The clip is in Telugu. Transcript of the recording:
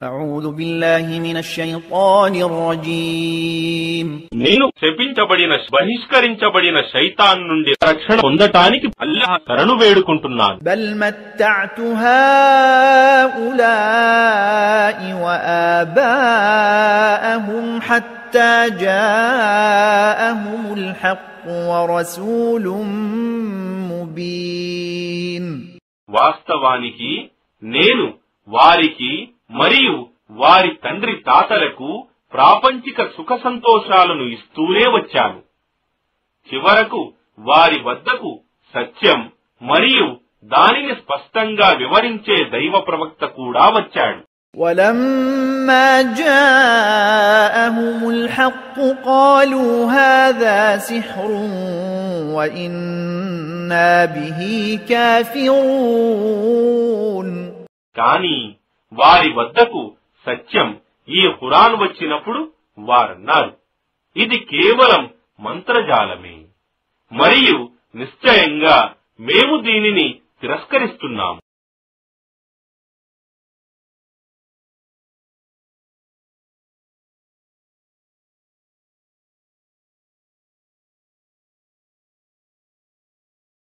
أعوذ بالله من الشيطان الرجيم నేను శపించబడిన బహిష్కరించబడిన శైతాన్ నుండి రక్షణ పొందటానికి అల్లాహ్ శరణు వేడుకుంటున్నాను. بل متعت هؤلاء وآباءهم حتى جاءهم الحق ورسول مبين. వాస్తవానికి నేను వారికి మరియు వారి తండ్రి తాతలకు ప్రాపంచిక సుఖ సంతోషాలను ఇస్తూనే వచ్చాను. చివరకు వారి వద్దకు సత్యం మరియు దానిని స్పష్టంగా వివరించే దైవ ప్రవక్త కూడా వచ్చాడు. ولما جاءهم الحق قالوا هذا سحر وإنا به كافرون. కానీ వారి వద్దకు సత్యం ఈ ఖురాన్ వచ్చినప్పుడు వారన్నారు, ఇది కేవలం మంత్రజాలమే మరియు నిశ్చయంగా మేము దీనిని తిరస్కరిస్తున్నాము.